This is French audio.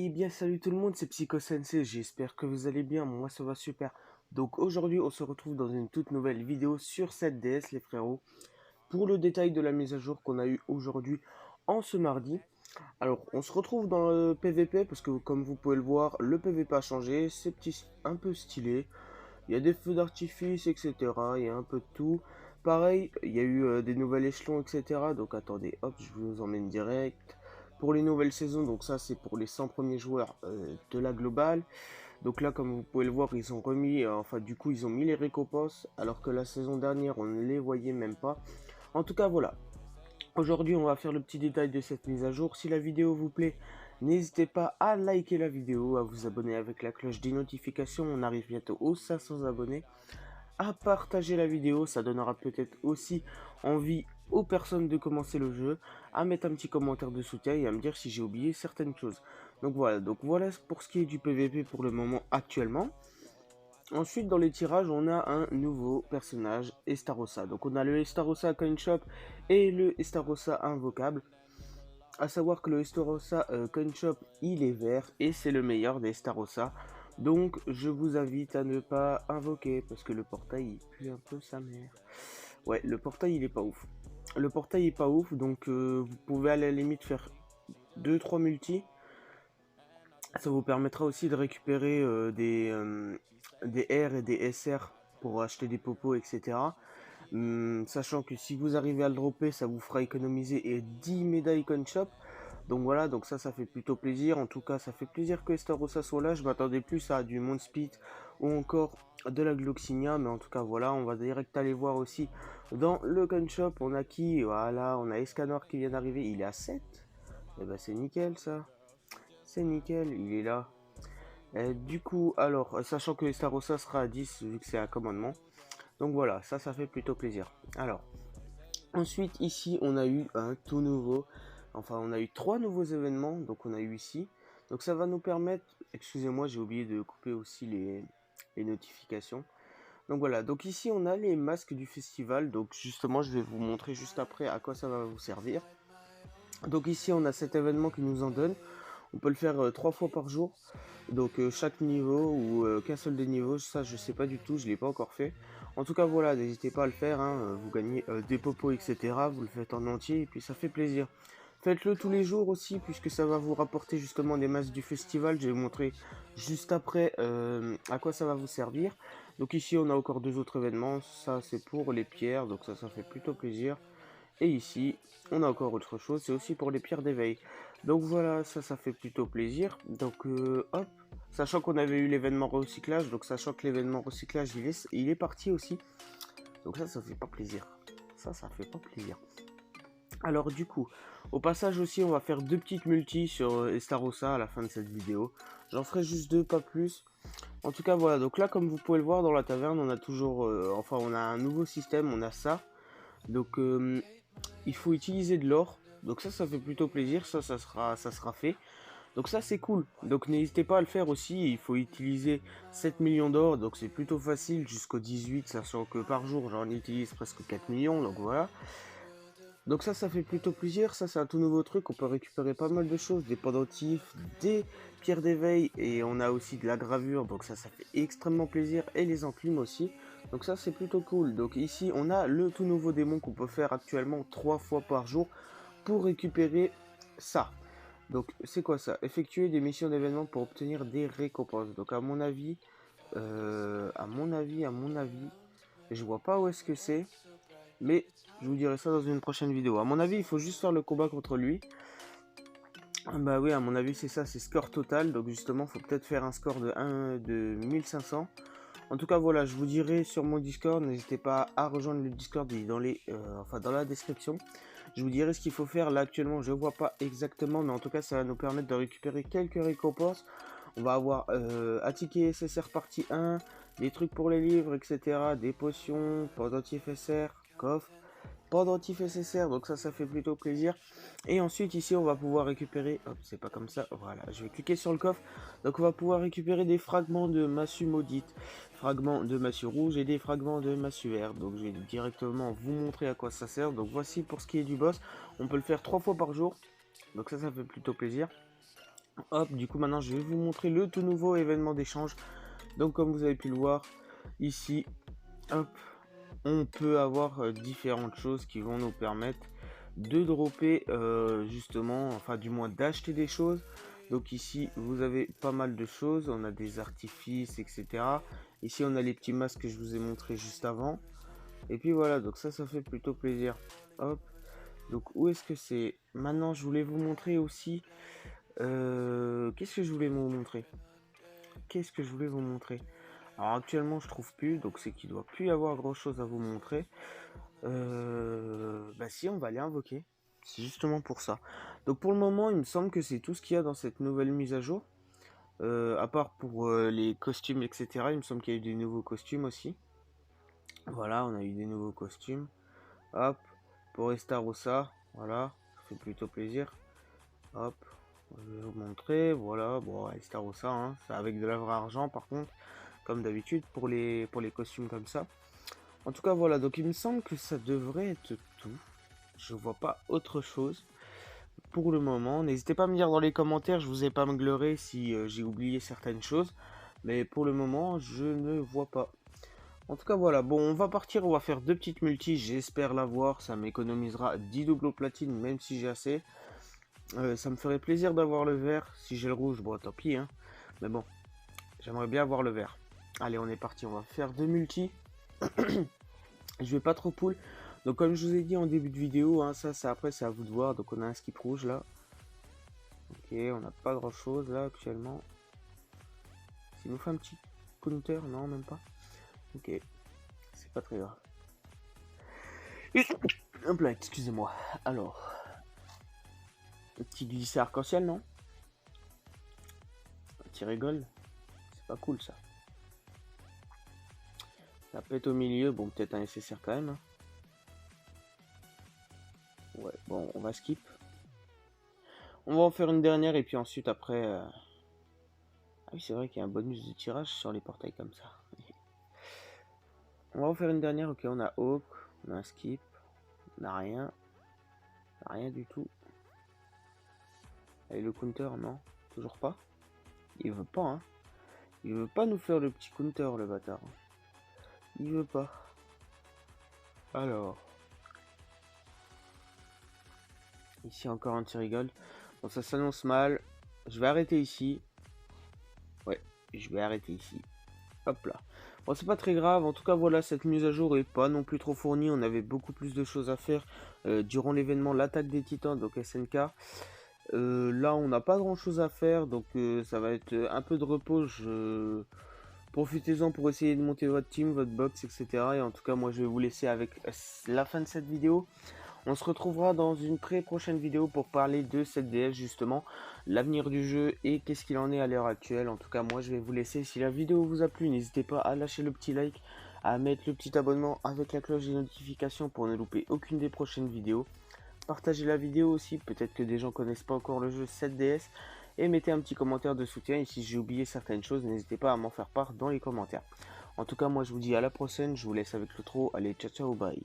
Eh bien, salut tout le monde, c'est Psycho Sensei, j'espère que vous allez bien, moi ça va super. Donc aujourd'hui, on se retrouve dans une toute nouvelle vidéo sur cette DS, les frérots, pour le détail de la mise à jour qu'on a eu aujourd'hui en ce mardi. Alors, on se retrouve dans le PVP, parce que comme vous pouvez le voir, le PVP a changé, c'est un peu stylé. Il y a des feux d'artifice, etc. Il y a un peu de tout. Pareil, il y a eu des nouvelles échelons, etc. Donc attendez, hop, je vous emmène direct. Pour les nouvelles saisons, donc ça c'est pour les 100 premiers joueurs de la globale. Donc là, comme vous pouvez le voir, ils ont remis, enfin du coup, ils ont mis les récompenses, alors que la saison dernière, on ne les voyait même pas. En tout cas, voilà. Aujourd'hui, on va faire le petit détail de cette mise à jour. Si la vidéo vous plaît, n'hésitez pas à liker la vidéo, à vous abonner avec la cloche des notifications. On arrive bientôt aux 500 abonnés. À partager la vidéo, ça donnera peut-être aussi envie aux personnes de commencer le jeu, à mettre un petit commentaire de soutien et à me dire si j'ai oublié certaines choses. Donc voilà pour ce qui est du PVP pour le moment actuellement. Ensuite, dans les tirages, on a un nouveau personnage, Estarossa. Donc on a le Estarossa Coin Shop et le Estarossa Invocable. À savoir que le Estarossa Coin Shop, il est vert et c'est le meilleur des Estarossa. Donc je vous invite à ne pas invoquer parce que le portail il pue un peu sa mère. Ouais, le portail il est pas ouf. Le portail est pas ouf, donc vous pouvez à la limite faire deux trois multis. Ça vous permettra aussi de récupérer des R et des SR pour acheter des popos, etc. Sachant que si vous arrivez à le dropper, ça vous fera économiser et 10 médailles Coin Shop. Donc voilà, donc ça fait plutôt plaisir. En tout cas, ça fait plaisir que Estarossa soit là. Je m'attendais plus à du Speed ou encore de la Gloxinia. Mais en tout cas, voilà, on va direct aller voir aussi dans le Coin Shop. On a qui? Voilà, on a Escanor qui vient d'arriver. Il est à 7. Et ben c'est nickel ça. C'est nickel, il est là. Du coup, alors, sachant que Estarossa sera à 10 vu que c'est un commandement. Donc voilà, ça fait plutôt plaisir. Alors, ensuite ici on a eu un tout nouveau, enfin on a eu trois nouveaux événements, donc on a eu ici. Donc ça va nous permettre, excusez-moi j'ai oublié de couper aussi les notifications. Donc voilà, donc ici on a les masques du festival, donc justement je vais vous montrer juste après à quoi ça va vous servir. Donc ici on a cet événement qui nous en donne. On peut le faire 3 fois par jour. Donc chaque niveau ou qu'un seul des niveaux, ça je sais pas du tout, je l'ai pas encore fait. En tout cas voilà, n'hésitez pas à le faire, hein, vous gagnez des popos etc. Vous le faites en entier et puis ça fait plaisir. Faites-le tous les jours aussi puisque ça va vous rapporter justement des masses du festival. Je vais vous montrer juste après à quoi ça va vous servir. Donc ici on a encore deux autres événements, ça c'est pour les pierres, donc ça fait plutôt plaisir. Et ici, on a encore autre chose, c'est aussi pour les pierres d'éveil. Donc voilà, ça fait plutôt plaisir. Donc hop, sachant qu'on avait eu l'événement recyclage, donc sachant que l'événement recyclage il est parti aussi. Donc ça fait pas plaisir. Ça fait pas plaisir. Alors du coup, au passage aussi, on va faire deux petites multis sur Estarossa à la fin de cette vidéo. J'en ferai juste deux, pas plus. En tout cas voilà, donc là comme vous pouvez le voir dans la taverne, on a toujours, enfin on a un nouveau système, on a ça. Donc il faut utiliser de l'or. Donc ça fait plutôt plaisir, ça sera fait. Donc ça c'est cool. Donc n'hésitez pas à le faire aussi. Il faut utiliser 7 millions d'or. Donc c'est plutôt facile jusqu'au 18, sachant que par jour j'en utilise presque 4 millions. Donc voilà. Donc ça fait plutôt plaisir. Ça c'est un tout nouveau truc. On peut récupérer pas mal de choses. Des pendentifs, des pierres d'éveil. Et on a aussi de la gravure. Donc ça fait extrêmement plaisir. Et les enclumes aussi. Donc ça c'est plutôt cool. Donc ici on a le tout nouveau démon qu'on peut faire actuellement 3 fois par jour pour récupérer ça. Donc c'est quoi ça? Effectuer des missions d'événements pour obtenir des récompenses. Donc à mon avis, je vois pas où est-ce que c'est, mais je vous dirai ça dans une prochaine vidéo. À mon avis, il faut juste faire le combat contre lui. Ah bah oui, à mon avis, c'est ça, c'est score total. Donc justement, faut peut-être faire un score de 1500. En tout cas, voilà, je vous dirai sur mon Discord. N'hésitez pas à rejoindre le Discord, il est dans la description. Je vous dirai ce qu'il faut faire. Là, actuellement, je vois pas exactement, mais en tout cas, ça va nous permettre de récupérer quelques récompenses. On va avoir un ticket SSR partie 1, des trucs pour les livres, etc. Des potions, pendentif SR, coffre, pendentif SSR. Donc ça fait plutôt plaisir. Et ensuite, ici, on va pouvoir récupérer... Hop, c'est pas comme ça. Voilà, je vais cliquer sur le coffre. Donc on va pouvoir récupérer des fragments de massue maudite, fragments de massue rouge et des fragments de massue verte. Donc je vais directement vous montrer à quoi ça sert. Donc voici pour ce qui est du boss. On peut le faire 3 fois par jour. Donc ça fait plutôt plaisir. Hop, du coup maintenant je vais vous montrer le tout nouveau événement d'échange. Donc comme vous avez pu le voir ici, hop, on peut avoir différentes choses qui vont nous permettre de dropper justement, enfin du moins d'acheter des choses. Donc ici vous avez pas mal de choses, on a des artifices, etc. Ici on a les petits masques que je vous ai montré juste avant. Et puis voilà, donc ça fait plutôt plaisir. Hop, donc où est-ce que c'est? Maintenant je voulais vous montrer aussi, qu'est-ce que je voulais vous montrer? Qu'est-ce que je voulais vous montrer? Alors actuellement je trouve plus, donc c'est qu'il doit plus y avoir grand chose à vous montrer. Bah si, on va aller invoquer. C'est justement pour ça. Donc pour le moment, il me semble que c'est tout ce qu'il y a dans cette nouvelle mise à jour. À part pour les costumes, etc. Il me semble qu'il y a eu des nouveaux costumes aussi. Voilà, on a eu des nouveaux costumes. Hop, pour Estarossa, voilà, ça fait plutôt plaisir. Hop, je vais vous montrer, voilà, bon, Estarossa, hein, c'est avec de la vraie argent par contre, comme d'habitude pour les costumes comme ça. En tout cas, voilà, donc il me semble que ça devrait être tout. Je vois pas autre chose pour le moment. N'hésitez pas à me dire dans les commentaires, je vous ai pas me gleurer si j'ai oublié certaines choses. Mais pour le moment, je ne vois pas. En tout cas, voilà. Bon, on va partir, on va faire deux petites multis. J'espère l'avoir. Ça m'économisera 10 doubles platine, même si j'ai assez. Ça me ferait plaisir d'avoir le vert. Si j'ai le rouge, bon, tant pis. Hein. Mais bon, j'aimerais bien avoir le vert. Allez, on est parti. On va faire deux multis. Je vais pas trop pull. Donc comme je vous ai dit en début de vidéo, hein, ça après c'est à vous de voir. Donc on a un skip rouge là. Ok, on n'a pas grand chose là actuellement. S'il nous fait un petit counter, non même pas. Ok, c'est pas très grave. Hop là, excusez-moi. Alors, un petit glissé arc-en-ciel, non? Un petit rigole. C'est pas cool ça. Ça pète au milieu, bon peut-être un nécessaire quand même. Hein. Ouais, bon on va skip. On va en faire une dernière et puis ensuite après... Ah oui c'est vrai qu'il y a un bonus de tirage sur les portails comme ça. On va en faire une dernière, ok, on a Hawk, on a un skip, on n'a rien. On n'a rien du tout. Et le counter, non, toujours pas. Il veut pas, hein. Il veut pas nous faire le petit counter, le bâtard. Il veut pas. Alors. Ici encore un petit rigole. Bon, ça s'annonce mal. Je vais arrêter ici. Ouais, je vais arrêter ici. Hop là. Bon, c'est pas très grave. En tout cas, voilà, cette mise à jour est pas non plus trop fournie. On avait beaucoup plus de choses à faire durant l'événement L'attaque des Titans, donc SNK. Là, on n'a pas grand chose à faire, donc ça va être un peu de repos. Profitez-en pour essayer de monter votre team, votre box, etc. Et en tout cas, moi, je vais vous laisser avec la fin de cette vidéo. On se retrouvera dans une très prochaine vidéo pour parler de cette DS justement, l'avenir du jeu et qu'est-ce qu'il en est à l'heure actuelle. En tout cas, moi je vais vous laisser. Si la vidéo vous a plu, n'hésitez pas à lâcher le petit like, à mettre le petit abonnement avec la cloche des notifications pour ne louper aucune des prochaines vidéos. Partagez la vidéo aussi, peut-être que des gens connaissent pas encore le jeu 7DS. Et mettez un petit commentaire de soutien. Et si j'ai oublié certaines choses, n'hésitez pas à m'en faire part dans les commentaires. En tout cas, moi je vous dis à la prochaine. Je vous laisse avec le trop. Allez, ciao ciao, bye.